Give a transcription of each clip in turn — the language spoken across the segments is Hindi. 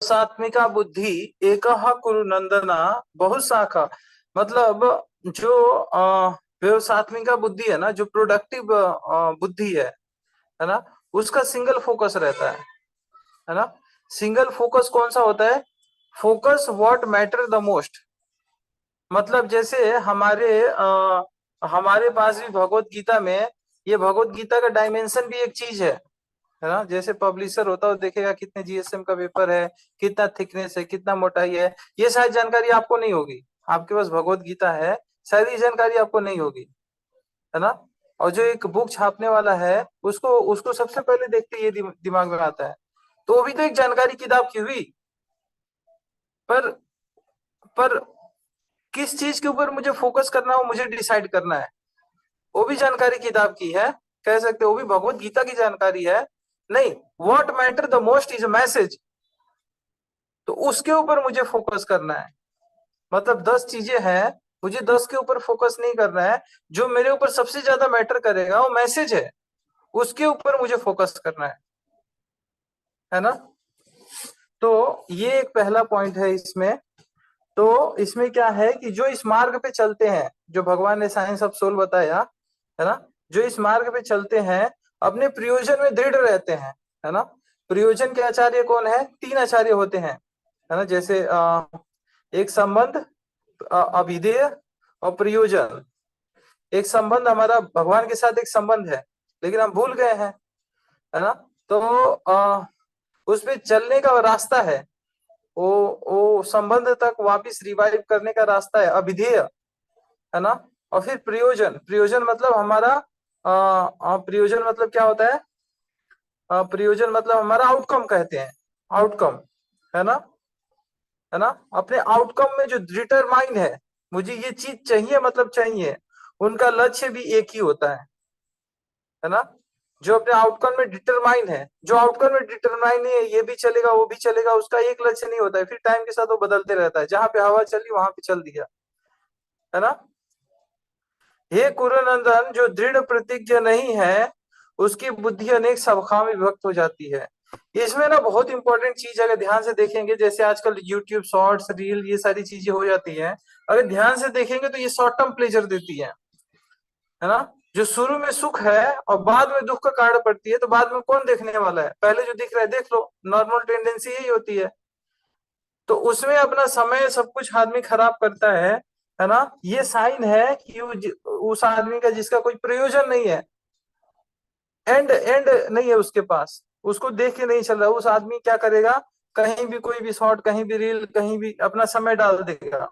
सात्मिका बुद्धि एकः कुरु नंदना बहुशाखा। मतलब जो व्यवसात्मिका बुद्धि है ना, जो प्रोडक्टिव बुद्धि है ना, उसका सिंगल फोकस रहता है ना। सिंगल फोकस कौन सा होता है? Focus what matter the most. मतलब जैसे हमारे पास भी भगवत गीता में, ये भगवत गीता का डायमेंशन भी एक चीज है ना। जैसे पब्लिशर होता है, देखेगा कितने जीएसएम का पेपर है, कितना थिकनेस है, कितना मोटाई है, ये सारी जानकारी आपको नहीं होगी। आपके पास भगवत गीता है, सारी जानकारी आपको नहीं होगी, है ना। और जो एक बुक छापने वाला है, उसको उसको सबसे पहले देखते ये दिमाग में आता है, तो वो भी तो एक जानकारी किताब की हुई। पर पर किस चीज के ऊपर मुझे फोकस करना है वो मुझे डिसाइड करना है, वो भी जानकारी किताब की है, कह सकते हो वो भी भगवत गीता की जानकारी है। नहीं, what matter the most is a message, तो उसके ऊपर मुझे फोकस करना है। मतलब 10 चीजें हैं, मुझे 10 के ऊपर फोकस नहीं करना है। जो मेरे ऊपर सबसे ज्यादा मैटर करेगा वो मैसेज है, उसके ऊपर मुझे फोकस करना है ना। तो ये एक पहला पॉइंट है इसमें। तो इसमें क्या है कि जो इस मार्ग पे चलते हैं, जो भगवान ने साइंस ऑफ सोल बताया, है ना, जो इस मार्ग पे चलते हैं अपने प्रयोजन में दृढ़ रहते हैं, है ना। प्रयोजन के आचार्य कौन है? 3 आचार्य होते हैं, है ना। जैसे एक संबंध, अभिधेय और प्रयोजन। एक संबंध, हमारा भगवान के साथ एक संबंध है, लेकिन हम भूल गए हैं, है ना। तो उस पे चलने का रास्ता है, वो संबंध तक वापस रिवाइव करने का रास्ता है अभिधेय, है ना। और फिर प्रयोजन, प्रयोजन मतलब हमारा प्रयोजन मतलब क्या होता है? प्रयोजन मतलब हमारा आउटकम कहते हैं, आउटकम, है ना, है ना। अपने आउटकम में जो डिटरमाइन है, मुझे ये चीज चाहिए मतलब चाहिए, उनका लक्ष्य भी एक ही होता है ना। जो अपने आउटकम में डिटरमाइन है, जो आउटकम में डिटरमाइन नहीं है, ये भी चलेगा वो भी चलेगा, उसका एक लक्ष्य नहीं होता है, फिर टाइम के साथ वो बदलते रहता है, जहां पे हवा चली वहां पे चल दिया, है ना। हे कुरुनंदन, जो दृढ़ प्रतिज्ञ नहीं है उसकी बुद्धि अनेक शाखाओं में विभक्त हो जाती है। इसमें ना बहुत इंपॉर्टेंट चीज, अगर ध्यान से देखेंगे, जैसे आजकल यूट्यूब शॉर्ट्स रील ये सारी चीजें हो जाती हैं, अगर ध्यान से देखेंगे तो ये शॉर्ट टर्म प्लेजर देती है ना। जो शुरू में सुख है और बाद में दुख का कारण पड़ती है, तो बाद में कौन देखने वाला है? पहले जो दिख रहा है देख लो, नॉर्मल टेंडेंसी यही होती है। तो उसमें अपना समय सब कुछ आदमी खराब करता है ना। ये साइन है कि उस आदमी का जिसका कोई प्रयोजन नहीं है, एंड एंड नहीं है उसके पास, उसको देख के नहीं चल रहा, उस आदमी क्या करेगा? कहीं भी कोई भी शॉर्ट, कहीं भी रील, कहीं भी अपना समय डाल देगा।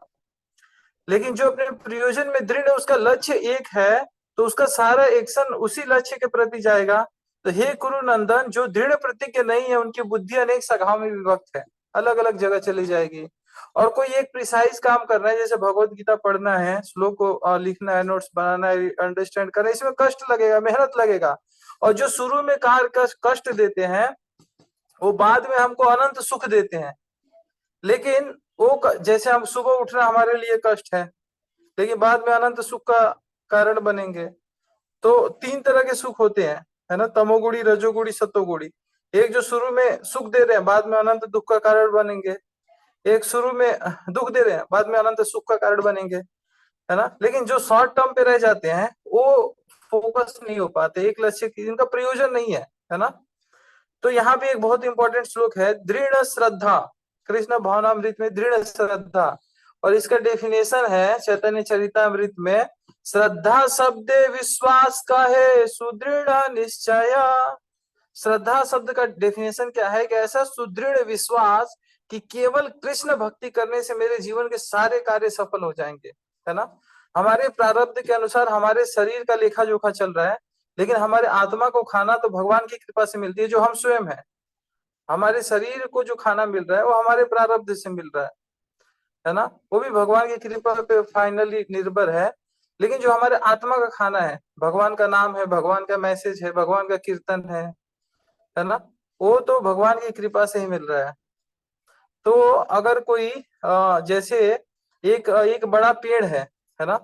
लेकिन जो अपने प्रयोजन में दृढ़ है, उसका लक्ष्य एक है, तो उसका सारा एक्शन उसी लक्ष्य के प्रति जाएगा। तो हे कुरु नंदन, जो दृढ़ प्रतिज्ञ नहीं है उनकी बुद्धि अनेक शाखाओं में विभक्त है, अलग अलग जगह चली जाएगी। और कोई एक प्रिसाइज काम करना है, जैसे भगवत गीता पढ़ना है, श्लोक को लिखना है, नोट्स बनाना है, अंडरस्टैंड करना है, इसमें कष्ट लगेगा, मेहनत लगेगा। और जो शुरू में कार्य कष्ट देते हैं, वो बाद में हमको अनंत सुख देते हैं। लेकिन वो जैसे हम सुबह उठना हमारे लिए कष्ट है, लेकिन बाद में अनंत सुख का कारण बनेंगे। तो 3 तरह के सुख होते हैं, है ना, तमोगुणी, रजोगुणी, सतोगुणी। एक जो शुरू में सुख दे रहे हैं, बाद में अनंत दुख का कारण बनेंगे। एक शुरू में दुख दे रहे हैं, बाद में अनंत सुख का कारण बनेंगे, है ना। लेकिन जो शॉर्ट टर्म पे रह जाते हैं वो फोकस नहीं हो पाते, एक लक्ष्य की जिनका प्रयोजन नहीं है ना। तो यहाँ पे एक बहुत इंपॉर्टेंट श्लोक है, दृढ़ श्रद्धा, कृष्ण भावनामृत में दृढ़ श्रद्धा। और इसका डेफिनेशन है चैतन्य चरितामृत में, श्रद्धा शब्द विश्वास का है सुदृढ़ निश्चय। श्रद्धा शब्द का डेफिनेशन क्या है? कि ऐसा सुदृढ़ विश्वास कि केवल कृष्ण भक्ति करने से मेरे जीवन के सारे कार्य सफल हो जाएंगे, है ना। हमारे प्रारब्ध के अनुसार हमारे शरीर का लेखा जोखा चल रहा है, लेकिन हमारे आत्मा को खाना तो भगवान की कृपा से मिलती है, जो हम स्वयं है। हमारे शरीर को जो खाना मिल रहा है वो हमारे प्रारब्ध से मिल रहा है ना, वो भी भगवान की कृपा पे फाइनली निर्भर है। लेकिन जो हमारे आत्मा का खाना है, भगवान का नाम है, भगवान का मैसेज है, भगवान का कीर्तन है ना, वो तो भगवान की कृपा से ही मिल रहा है। तो अगर कोई जैसे एक एक बड़ा पेड़ है ना,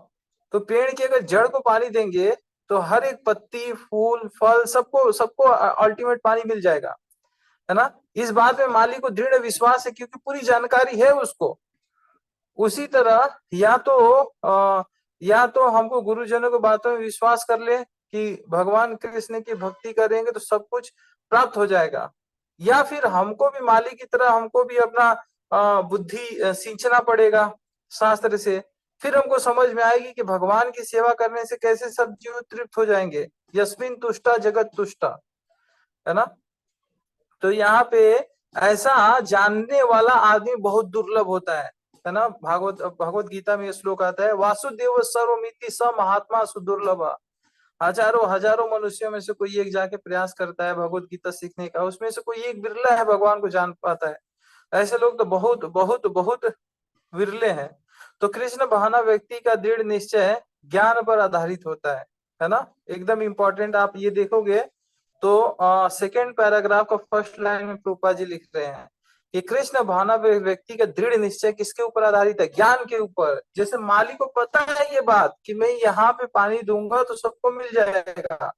तो पेड़ की अगर जड़ को पानी देंगे तो हर एक पत्ती, फूल, फल, सबको सबको अल्टीमेट पानी मिल जाएगा। है ना। इस बात में माली को दृढ़ विश्वास है क्योंकि पूरी जानकारी है उसको। उसी तरह या तो हमको गुरुजनों की बातों में विश्वास कर ले कि भगवान कृष्ण की भक्ति करेंगे तो सब कुछ प्राप्त हो जाएगा, या फिर हमको भी माली की तरह हमको भी अपना बुद्धि सींचना पड़ेगा शास्त्र से। फिर हमको समझ में आएगी कि भगवान की सेवा करने से कैसे सब जीव तृप्त हो जाएंगे। यस्मिन तुष्टा जगत तुष्टा, है ना। तो यहाँ पे ऐसा जानने वाला आदमी बहुत दुर्लभ होता है ना। भागवत गीता में ये श्लोक आता है, वासुदेव सर्वमिति स महात्मा सुदुर्लभ। हजारों हजारों मनुष्यों में से कोई एक जाके प्रयास करता है भगवत गीता सीखने का, उसमें से कोई एक बिरला है भगवान को जान पाता है। ऐसे लोग तो बहुत बहुत बहुत विरले हैं। तो कृष्ण बहाना व्यक्ति का दृढ़ निश्चय ज्ञान पर आधारित होता है ना। एकदम इंपॉर्टेंट, आप ये देखोगे तो सेकेंड पैराग्राफ का फर्स्ट लाइन में प्रभुपाद जी लिख रहे हैं कि कृष्ण भावना व्यक्ति का दृढ़ निश्चय किसके ऊपर आधारित है, ज्ञान के ऊपर। जैसे माली को पता है ये बात कि मैं यहाँ पे पानी दूंगा तो सबको मिल जाएगा,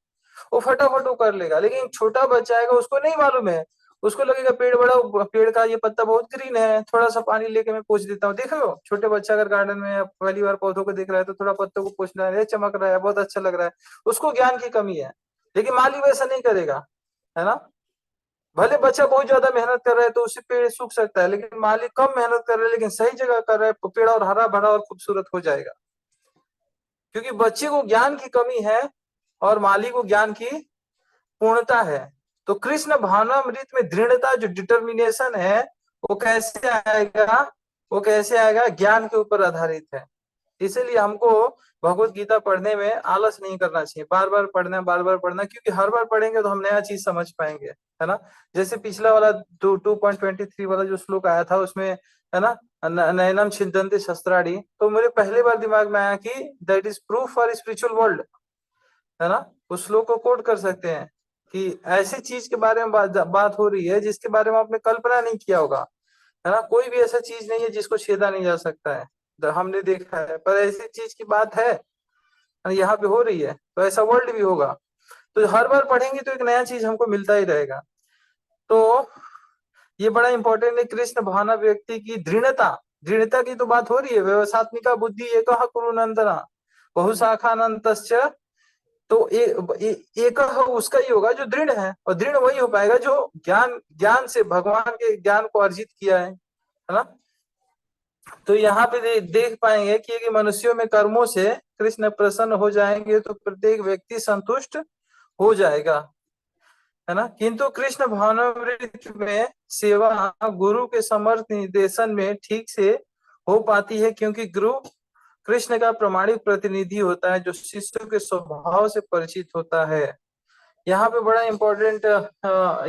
वो फटाफट वो कर लेगा। लेकिन छोटा बच्चा आएगा, उसको नहीं मालूम है, उसको लगेगा पेड़ का ये पत्ता बहुत ग्रीन है, थोड़ा सा पानी लेके मैं पोंछ देता हूँ। देख लो छोटे बच्चा अगर गार्डन में पहली बार पौधों को देख रहा है तो थोड़ा पत्तों को पोंछ रहा है, चमक रहा है, बहुत अच्छा लग रहा है, उसको ज्ञान की कमी है। लेकिन माली वैसा नहीं करेगा, है ना। भले बच्चा बहुत ज्यादा मेहनत कर रहा है तो उससे पेड़ सूख सकता है, लेकिन माली कम मेहनत कर रहा है लेकिन सही जगह कर रहा है, पेड़ और हरा भरा और खूबसूरत हो जाएगा। क्योंकि बच्चे को ज्ञान की कमी है और माली को ज्ञान की पूर्णता है। तो कृष्ण भावनामृत में दृढ़ता, जो डिटर्मिनेशन है, वो कैसे आएगा, वो कैसे आएगा, ज्ञान के ऊपर आधारित है। इसीलिए हमको भगवत गीता पढ़ने में आलस नहीं करना चाहिए, बार बार पढ़ना, बार बार पढ़ना, क्योंकि हर बार पढ़ेंगे तो हम नया चीज समझ पाएंगे, है ना। जैसे पिछला वाला 2.23 वाला जो श्लोक आया था उसमें, है ना, नयनम छिदन्ति शस्त्राणी, तो मेरे पहली बार दिमाग में आया कि that is proof for spiritual world, है ना। उस श्लोक को कोट कर सकते हैं कि ऐसी चीज के बारे में बात हो रही है जिसके बारे में आपने कल्पना नहीं किया होगा, है ना। कोई भी ऐसा चीज नहीं है जिसको छेदा नहीं जा सकता है, हमने देखा है, पर ऐसी चीज की बात है यहाँ पे हो रही है, तो ऐसा वर्ल्ड भी होगा। तो हर बार पढ़ेंगे तो एक नया चीज हमको मिलता ही रहेगा। तो ये बड़ा इंपॉर्टेंट है। कृष्ण भावना व्यक्ति की दृढ़ता, दृढ़ता की तो बात हो रही है, व्यवसात्मिका बुद्धि एक कुरु नंदना बहुशाखानंत। तो एक उसका ही होगा जो दृढ़ है, और दृढ़ वही हो पाएगा जो ज्ञान ज्ञान से भगवान के ज्ञान को अर्जित किया है ना। तो यहाँ पे देख पाएंगे कि मनुष्यों में कर्मों से कृष्ण प्रसन्न हो जाएंगे तो प्रत्येक व्यक्ति संतुष्ट हो जाएगा, है ना। किंतु कृष्ण भावनामृत में सेवा गुरु के समर्थ निर्देशन में ठीक से हो पाती है, क्योंकि गुरु कृष्ण का प्रमाणिक प्रतिनिधि होता है जो शिष्यों के स्वभाव से परिचित होता है। यहाँ पे बड़ा इम्पोर्टेंट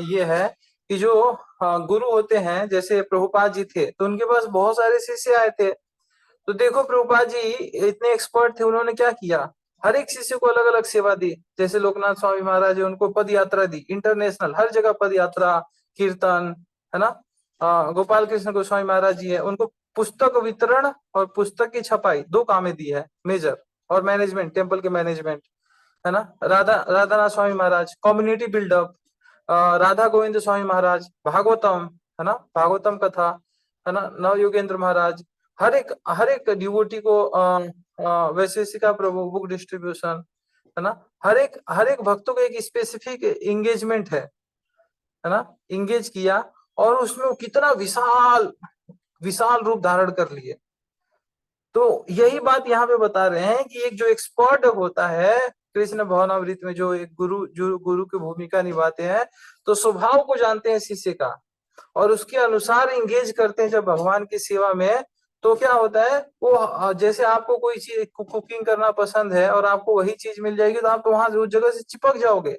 ये है कि जो गुरु होते हैं, जैसे प्रभुपाद जी थे तो उनके पास बहुत सारे शिष्य आए थे। तो देखो प्रभुपाद जी इतने एक्सपर्ट थे, उन्होंने क्या किया, हर एक शिष्य को अलग अलग सेवा दी। जैसे लोकनाथ स्वामी महाराज है, उनको पद यात्रा दी, इंटरनेशनल हर जगह पद यात्रा, कीर्तन, है ना। गोपाल कृष्ण गोस्वामी महाराज जी है, उनको पुस्तक वितरण और पुस्तक की छपाई, दो कामें दी है मेजर, और मैनेजमेंट, टेम्पल के मैनेजमेंट, है ना। राधानाथ स्वामी महाराज कम्युनिटी बिल्डअप, राधा गोविंद स्वामी महाराज भागवतम, है ना, भागवतम कथा, है ना, नव योगेंद्र महाराज, हर एक डिवोटी को वैशेषिका प्रभु बुक डिस्ट्रीब्यूशन, है ना। हर एक भक्तों को एक स्पेसिफिक एंगेजमेंट है ना, इंगेज किया, और उसमें वो कितना विशाल विशाल रूप धारण कर लिए। तो यही बात यहाँ पे बता रहे हैं कि एक जो एक्सपर्ट होता है कृष्ण भावनामृत में, जो एक गुरु, जो गुरु की भूमिका निभाते हैं, तो स्वभाव को जानते हैं शिष्य का और उसके अनुसार इंगेज करते हैं जब भगवान की सेवा में। तो क्या होता है, वो जैसे आपको कोई चीज कुकिंग करना पसंद है और आपको वही चीज मिल जाएगी तो आप तो वहां उस जगह से चिपक जाओगे,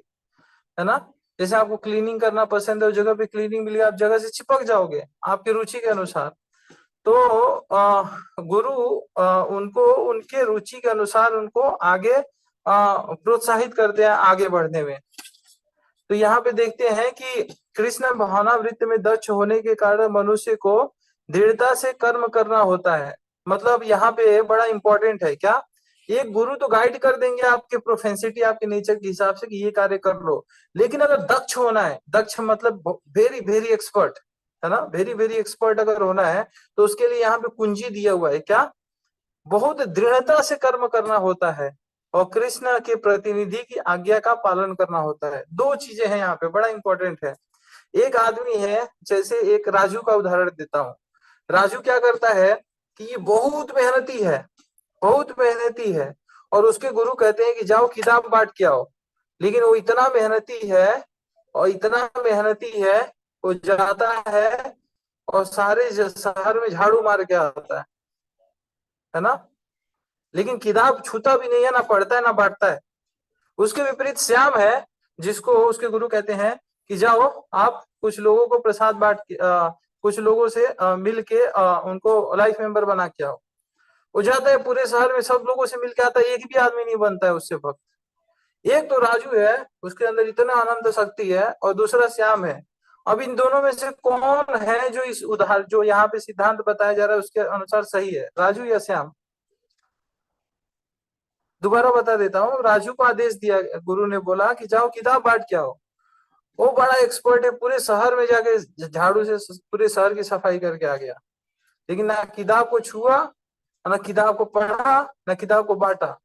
है ना। जैसे आपको क्लीनिंग करना पसंद है, उस जगह पे क्लीनिंग मिलेगी, आप जगह से चिपक जाओगे आपकी रुचि के अनुसार। तो गुरु उनको उनके रुचि के अनुसार उनको आगे प्रोत्साहित करते हैं आगे बढ़ने में। तो यहाँ पे देखते हैं कि कृष्ण भावनावृत्ति में दक्ष होने के कारण मनुष्य को दृढ़ता से कर्म करना होता है। मतलब यहाँ पे बड़ा इंपॉर्टेंट है क्या, एक गुरु तो गाइड कर देंगे आपके प्रोफेंसिटी, आपके नेचर के हिसाब से कि ये कार्य कर लो, लेकिन अगर दक्ष होना है, दक्ष मतलब वेरी वेरी एक्सपर्ट, है ना, वेरी वेरी एक्सपर्ट अगर होना है, तो उसके लिए यहाँ पे कुंजी दिया हुआ है क्या, बहुत दृढ़ता से कर्म करना होता है और कृष्ण के प्रतिनिधि की आज्ञा का पालन करना होता है। दो चीजें हैं यहाँ पे, बड़ा इंपॉर्टेंट है। एक आदमी है, जैसे एक राजू का उदाहरण देता हूँ। राजू क्या करता है कि ये बहुत मेहनती है, बहुत मेहनती है, और उसके गुरु कहते हैं कि जाओ किताब बांट के आओ, लेकिन वो इतना मेहनती है, और इतना मेहनती है, वो जाता है और सारे शहर में झाड़ू मार के आता है ना, लेकिन किताब छूता भी नहीं है, ना पढ़ता है ना बांटता है। उसके विपरीत श्याम है, जिसको उसके गुरु कहते हैं कि जाओ आप कुछ लोगों को प्रसाद बांट के कुछ लोगों से मिल के उनको लाइफ मेंबर बना के आओ। वो जाता है पूरे शहर में सब लोगों से मिल के आता है, एक भी आदमी नहीं बनता है उससे भक्त। एक तो राजू है, उसके अंदर इतना आनंद शक्ति है, और दूसरा श्याम है। अब इन दोनों में से कौन है जो इस उदाहरण, जो यहाँ पे सिद्धांत बताया जा रहा है उसके अनुसार सही है, राजू या श्याम? दोबारा बता देता हूँ। राजू को आदेश दिया, गुरु ने बोला कि जाओ किताब बांट के आओ। वो बड़ा एक्सपर्ट है, पूरे शहर में जाके झाड़ू से पूरे शहर की सफाई करके आ गया, लेकिन ना किताब को छुआ, ना किताब को पढ़ा, ना किताब को बांटा।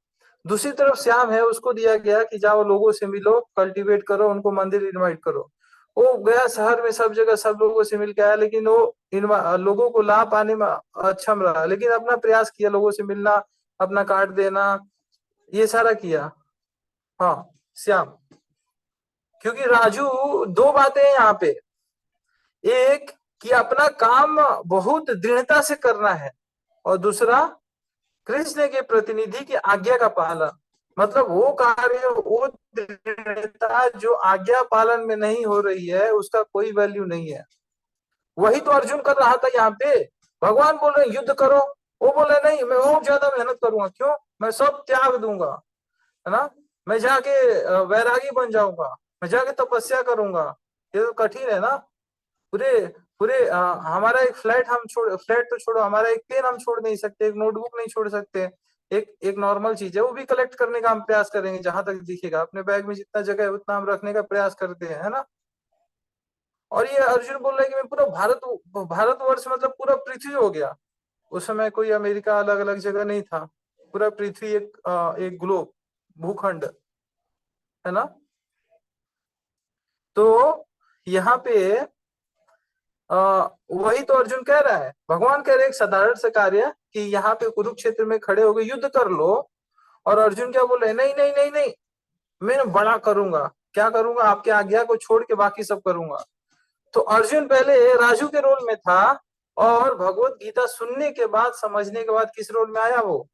दूसरी तरफ श्याम है, उसको दिया गया कि जाओ लोगों से मिलो, कल्टीवेट करो, उनको मंदिर इनवाइट करो। वो गया शहर में, सब जगह सब लोगों से मिल के आया, लेकिन वो लोगों को ला पाने में अक्षम रहा, लेकिन अपना प्रयास किया, लोगों से मिलना, अपना कार्ड देना, ये सारा किया। हाँ, श्याम। क्योंकि राजू, दो बातें हैं यहाँ पे। एक कि अपना काम बहुत दृढ़ता से करना है, और दूसरा कृष्ण के प्रतिनिधि की आज्ञा का पालन। मतलब वो कार्य, वो दृढ़ता जो आज्ञा पालन में नहीं हो रही है, उसका कोई वैल्यू नहीं है। वही तो अर्जुन कर रहा था यहाँ पे। भगवान बोल रहे युद्ध करो, वो बोले नहीं मैं और ज्यादा मेहनत करूंगा। क्यों? मैं सब त्याग दूंगा, है ना, मैं जाके वैरागी बन जाऊंगा, मैं जाके तपस्या करूंगा। ये तो कठिन है ना। पूरे पूरे हमारा एक फ्लैट हम छोड़, फ्लैट तो छोड़ो, हमारा एक पेन हम छोड़ नहीं सकते, एक नोटबुक नहीं छोड़ सकते। एक एक नॉर्मल चीज है, वो भी कलेक्ट करने का हम प्रयास करेंगे, जहां तक दिखेगा अपने बैग में जितना जगह है उतना हम रखने का प्रयास करते हैं, है ना। और ये अर्जुन बोल रहा है कि मैं पूरा भारतवर्ष मतलब पूरा पृथ्वी हो गया। उस समय कोई अमेरिका अलग अलग जगह नहीं था, पूरा पृथ्वी एक ग्लोब, भूखंड, है ना। तो यहाँ पे वही तो अर्जुन कह रहा है, भगवान कह रहे हैं एक साधारण सा कार्य कि यहाँ पे कुरुक्षेत्र में खड़े होकर युद्ध कर लो, और अर्जुन क्या बोल रहे हैं, नहीं नहीं नहीं नहीं, मैं बड़ा करूंगा। क्या करूंगा? आपके आज्ञा को छोड़ के बाकी सब करूंगा। तो अर्जुन पहले राजू के रोल में था, और भगवत गीता सुनने के बाद, समझने के बाद किस रोल में आया? वो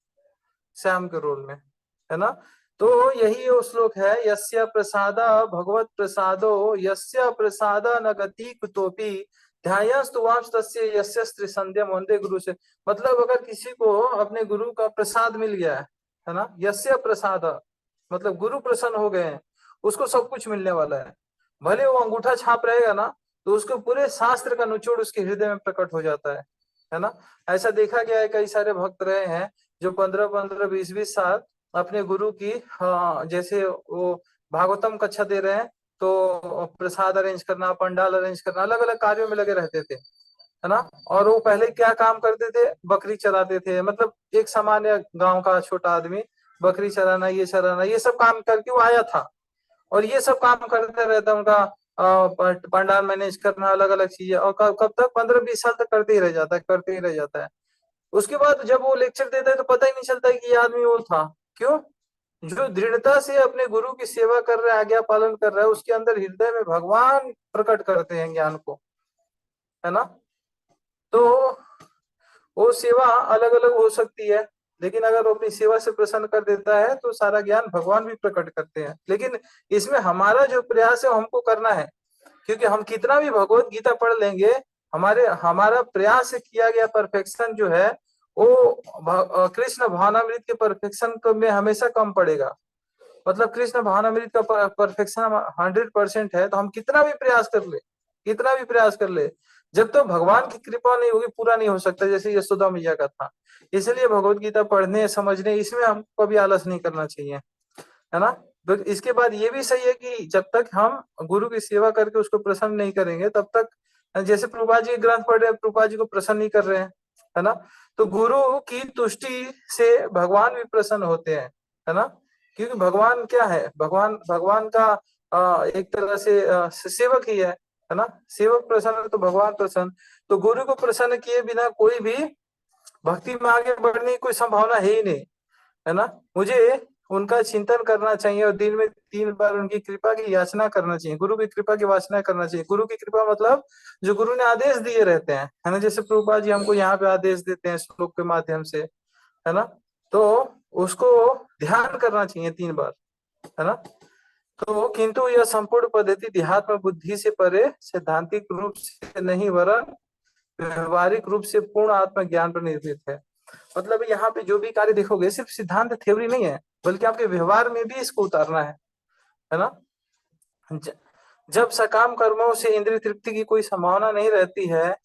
श्याम के रोल में, है ना। तो यही वो श्लोक है, यस्य प्रसादा भगवत प्रसादो, यस्य प्रसादा न गति कुतोपि, ध्यायस्तु वांश तस्य यस्य त्रिसंध्यम वंदे गुरु से। मतलब अगर किसी को अपने गुरु का प्रसाद मिल गया है ना, यस्य प्रसाद मतलब गुरु प्रसन्न हो गए हैं, उसको सब कुछ मिलने वाला है। भले वो अंगूठा छाप रहेगा ना, तो उसको पूरे शास्त्र का निचोड़ उसके हृदय में प्रकट हो जाता है ना। ऐसा देखा गया है, कई सारे भक्त रहे हैं जो 15-15, 20-20 साल अपने गुरु की, जैसे वो भागवतम कक्षा दे रहे हैं तो प्रसाद अरेंज करना, पंडाल अरेंज करना, अलग अलग कार्यों में लगे रहते थे, है ना। और वो पहले क्या काम करते थे? बकरी चराते थे। मतलब एक सामान्य गांव का छोटा आदमी बकरी चराना, ये चराना, ये सब काम करके वो आया था, और ये सब काम करते रहता उनका, पंडाल मैनेज करना, अलग अलग चीजें, और कब तक? 15-20 साल तक करते ही रह जाता है, करते ही रह जाता है। उसके बाद जब वो लेक्चर देता है तो पता ही नहीं चलता है कि ये आदमी वो था। क्यों? जो दृढ़ता से अपने गुरु की सेवा कर रहा है, आज्ञा पालन कर रहा है, उसके अंदर हृदय में भगवान प्रकट करते हैं ज्ञान को, है ना। तो वो सेवा अलग अलग हो सकती है, लेकिन अगर वो अपनी सेवा से प्रसन्न कर देता है तो सारा ज्ञान भगवान भी प्रकट करते हैं। लेकिन इसमें हमारा जो प्रयास है वो हमको करना है, क्योंकि हम कितना भी भगवत गीता पढ़ लेंगे, हमारा प्रयास से किया गया परफेक्शन जो है वो कृष्ण भावनामृत के परफेक्शन में हमेशा कम पड़ेगा। मतलब कृष्ण भावनामृत का परफेक्शन 100% है, तो हम कितना भी प्रयास कर ले, कितना भी प्रयास कर ले, जब तक भगवान की कृपा नहीं होगी पूरा नहीं हो सकता, जैसे यशोदा मैया का था। इसलिए भगवत गीता पढ़ने समझने इसमें हमको कभी आलस नहीं करना चाहिए, है ना। तो इसके बाद ये भी सही है कि जब तक हम गुरु की सेवा करके उसको प्रसन्न नहीं करेंगे तब तक, जैसे प्रभुपाद जी ग्रंथ पढ़ रहे हैं, प्रभुपाद जी को प्रसन्न नहीं कर रहे हैं, है ना। तो गुरु की तुष्टि से भगवान भी प्रसन्न होते हैं, है ना। क्योंकि भगवान क्या है, भगवान भगवान का एक तरह से सेवक ही है ना। सेवक प्रसन्न है तो भगवान प्रसन्न। तो गुरु को प्रसन्न किए बिना कोई भी भक्ति में आगे बढ़ने की कोई संभावना है ही नहीं, है ना। मुझे उनका चिंतन करना चाहिए और दिन में 3 बार उनकी कृपा की याचना करना चाहिए, गुरु की कृपा की वासना करना चाहिए। गुरु की कृपा मतलब जो गुरु ने आदेश दिए रहते हैं, है ना। जैसे प्रभुपाद जी हमको यहाँ पे आदेश देते हैं श्लोक के माध्यम से, है ना। तो उसको ध्यान करना चाहिए 3 बार, है ना। तो किंतु यह संपूर्ण पद्धति देहात्म बुद्धि से परे सैद्धांतिक रूप से नहीं वरन व्यवहारिक रूप से पूर्ण आत्मज्ञान पर निर्मित है। मतलब यहाँ पे जो भी कार्य देखोगे सिर्फ सिद्धांत थ्योरी नहीं है, बल्कि आपके व्यवहार में भी इसको उतारना है ना। जब सकाम कर्मों से इंद्रिय तृप्ति की कोई संभावना नहीं रहती है,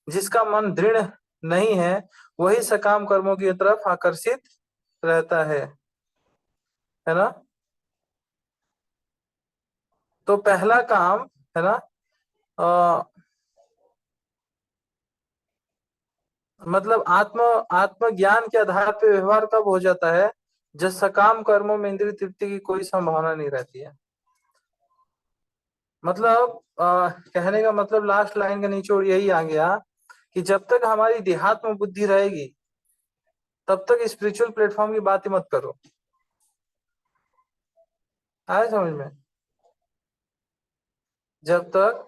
जिसका मन दृढ़ नहीं है, वही सकाम कर्मों की तरफ आकर्षित रहता है ना। तो पहला काम, है ना, मतलब आत्मज्ञान के आधार पे व्यवहार कब हो जाता है, जब सकाम कर्मों में इंद्रिय तृप्ति की कोई संभावना नहीं रहती है। मतलब कहने का मतलब लास्ट लाइन का निचोड़ यही आ गया कि जब तक हमारी देहात्म बुद्धि रहेगी तब तक स्पिरिचुअल प्लेटफॉर्म की बात ही मत करो। आया समझ में। जब तक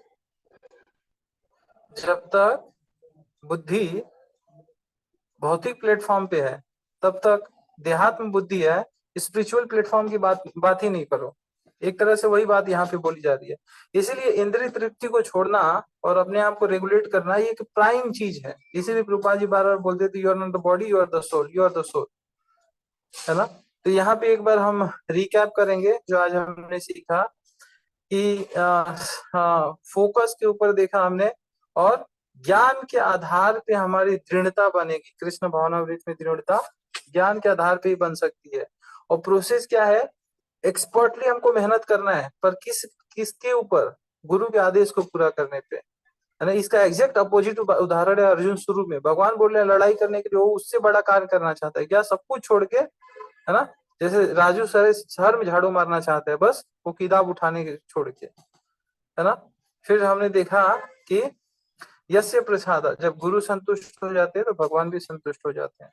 जब तक बुद्धि भौतिक प्लेटफॉर्म पे है तब तक देहात्म बुद्धि है, स्पिरिचुअल प्लेटफॉर्म की बात ही नहीं करो। एक तरह से वही बात यहाँ पे बोली जा रही है। इसीलिए इंद्रिय तृप्ति को छोड़ना और अपने आप को रेगुलेट करना ये एक प्राइम चीज है। इसीलिए प्रभुपाद जी बार बार बोलते थे, you are not the body, you are the soul, you are the soul, है ना। तो यहाँ पे एक बार हम रिकैप करेंगे जो आज हमने सीखा कि फोकस के ऊपर देखा हमने, और ज्ञान के आधार पे हमारी दृढ़ता बनेगी। कृष्ण भावनामृत में दृढ़ता ज्ञान के आधार पे ही बन सकती है। और प्रोसेस क्या है, एक्सपर्टली हमको मेहनत करना है, पर किसके ऊपर, गुरु के आदेश को पूरा करने पे, है ना। इसका एग्जैक्ट अपोजिट उदाहरण है अर्जुन शुरू में। भगवान बोल रहे हैं लड़ाई करने के लिए, वो उससे बड़ा कार्य करना चाहता है क्या, सब कुछ छोड़ के, है ना। जैसे राजू सर शहर में झाड़ू मारना चाहते हैं, बस वो किताब उठाने के छोड़ के, है ना। फिर हमने देखा कि यस्य प्रसाद, जब गुरु संतुष्ट हो जाते हैं तो भगवान भी संतुष्ट हो जाते हैं।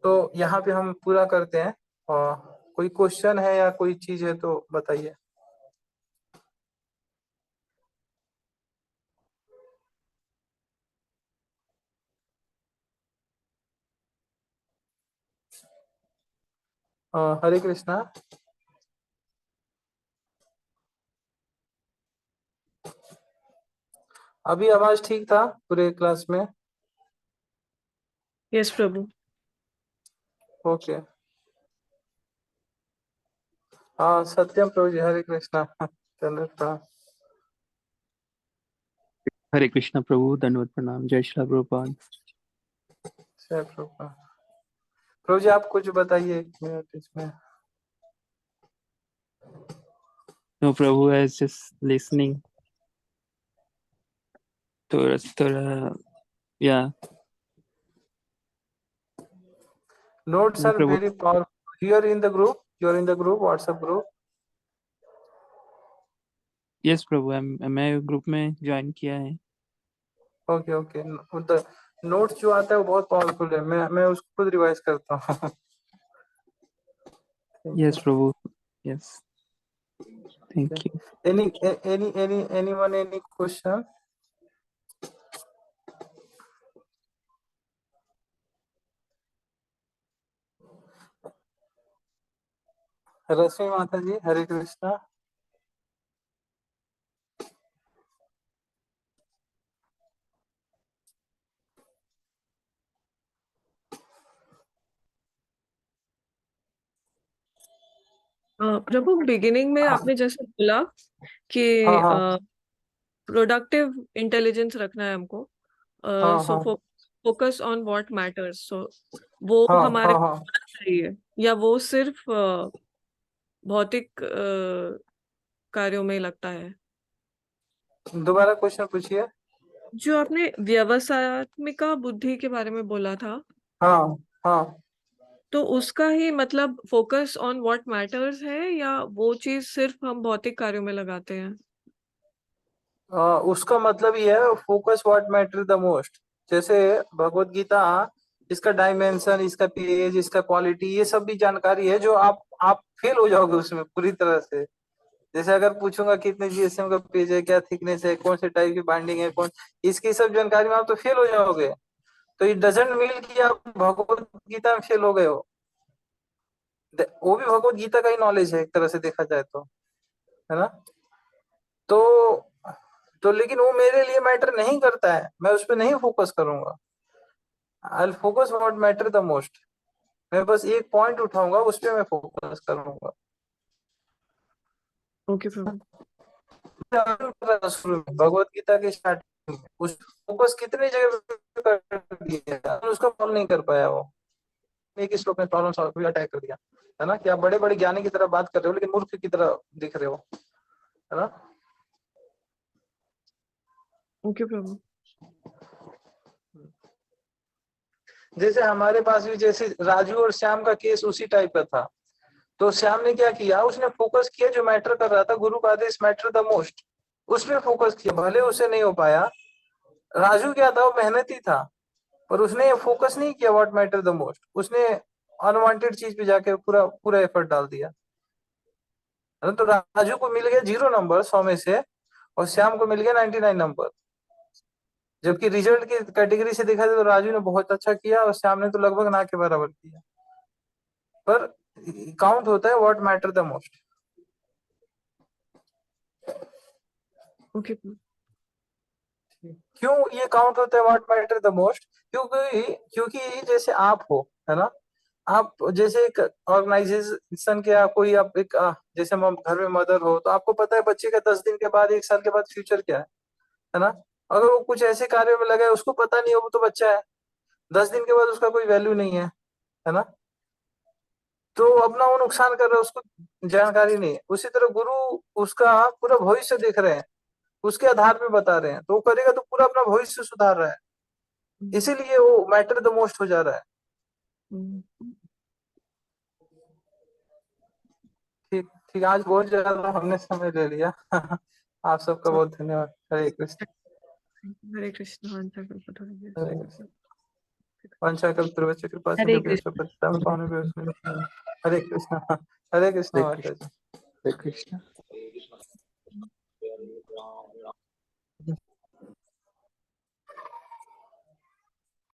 तो यहाँ पे हम पूरा करते हैं। और कोई क्वेश्चन है या कोई चीज है तो बताइए। हरे कृष्णा। अभी आवाज ठीक था पूरे क्लास में? यस प्रभु। ओके। हाँ सत्यम प्रभु जी, हरे कृष्णा। चंद्र प्रणाम। हरे कृष्णा प्रभु, दंडवत प्रणाम। जय श्री प्रभुपाद। जय प्रभुपाद। प्रभु जी आप कुछ बताइए 1 मिनट इसमें। No Prabhu, I was just listening. थोड़ा yeah. Notes are Prabhu, very powerful. You are in the group. You are in the group, WhatsApp group. yes प्रभु, मैं ग्रुप में ज्वाइन किया है। Okay okay. द नोट्स जो आता है वो बहुत पावरफुल है, मैं उसको खुद रिवाइज करता हूँ। yes Prabhu, yes, thank you. Anyone any question? रश्मि माता जी, हरे कृष्णा। प्रभु बिगिनिंग में हाँ आपने जैसे बोला कि हाँ हाँ प्रोडक्टिव इंटेलिजेंस रखना है हमको, हाँ सो हाँ फोकस ऑन व्हाट मैटर्स, सो वो हाँ हमारे हाँ हाँ। होना चाहिए, या वो सिर्फ भौतिक कार्यों में लगता है? दोबारा क्वेश्चन पूछिए। जो आपने व्यवसायत्मिका बुद्धि के बारे में बोला था, हाँ हाँ। तो उसका ही मतलब फोकस ऑन व्हाट मैटर्स है, या वो चीज सिर्फ हम भौतिक कार्यों में लगाते हैं? उसका मतलब ये है focus what matter the most. जैसे भगवत गीता, इसका डायमेंशन, इसका पेज, इसका क्वालिटी, ये सब भी जानकारी है जो आप फेल हो जाओगे उसमें पूरी तरह से। जैसे अगर पूछूंगा कितने जीएसएम का पेज है, क्या थिकनेस है, कौन से टाइप की बाइंडिंग है, कौन, इसकी सब जानकारी में आप तो फेल हो जाओगे। तो इट डजंट मीन कि आप भगवत गीता में फेल हो गए हो। वो भी भगवत गीता का ही नॉलेज है एक तरह से देखा जाए तो, है ना। तो लेकिन वो मेरे लिए मैटर नहीं करता है, मैं उस पर नहीं फोकस करूंगा। I focus what matter the most. मैं बस एक पॉइंट उठाऊंगा, उस पर मैं फोकस करूंगा। ओके प्रभु। शुरू में भगवत गीता के स्टार्टिंग में उस फोकस कितनी जगह पे कर दिया, उसका सॉल्व नहीं कर पाया वो। एक श्लोक में प्रॉब्लम सॉल्व भी अटैक कर दिया, है ना। कि आप बड़े बड़े ज्ञानी की तरह बात कर रहे हो लेकिन मूर्ख की तरह दिख रहे हो, है ना। ओके प्रभु। जैसे हमारे पास भी जैसे राजू और श्याम का केस उसी टाइप का था। तो श्याम ने क्या किया, उसने फोकस किया जो मैटर कर रहा था, गुरु का आदेश मैटर द मोस्ट, उसमें फोकस किया। भले उसे नहीं हो पाया। राजू क्या था, वो मेहनती था, पर उसने ये फोकस नहीं किया व्हाट मैटर द मोस्ट। उसने अनवांटेड चीज पे जाके पूरा पूरा एफर्ट डाल दिया। तो राजू को मिल गया 0 नंबर 100 में से, और श्याम को मिल गया 99 नंबर। जबकि रिजल्ट की कैटेगरी से देखा जाए तो राजू ने बहुत अच्छा किया और श्याम ने तो लगभग ना के बराबर किया। पर काउंट होता है what matter the most. Okay. क्यों ये काउंट होता है व्हाट मैटर द मोस्ट? क्योंकि जैसे आप हो, है ना। आप जैसे एक ऑर्गेनाइजेशन के, आप कोई, आप एक जैसे घर में मदर हो, तो आपको पता है बच्चे का 10 दिन के बाद, 1 साल के बाद फ्यूचर क्या है ना। अगर वो कुछ ऐसे कार्यों में लगा है, उसको पता नहीं हो, वो तो बच्चा है, 10 दिन के बाद उसका कोई वैल्यू नहीं है ना। तो अपना वो नुकसान कर रहा है, उसको जानकारी नहीं है। उसी तरह गुरु उसका पूरा भविष्य देख रहे हैं, उसके आधार पे बता रहे हैं, तो वो करेगा तो पूरा अपना भविष्य सुधार रहा है, इसीलिए वो मैटर द मोस्ट हो जा रहा है। ठीक ठीक, आज बहुत ज्यादा हमने समय ले लिया। आप सबका बहुत धन्यवाद। हरे कृष्ण। हरे कृष्ण। हरे कृष्ण। वंशाकल्पतरुश्च कृपा हरे सिंधुभ्यश्च कृष्ण। पतितानां पावनेभ्यो वैष्णवेभ्यो। हरे कृष्ण। हरे कृष्ण हरे माता कृष्ण। जी। हरे कृष्ण।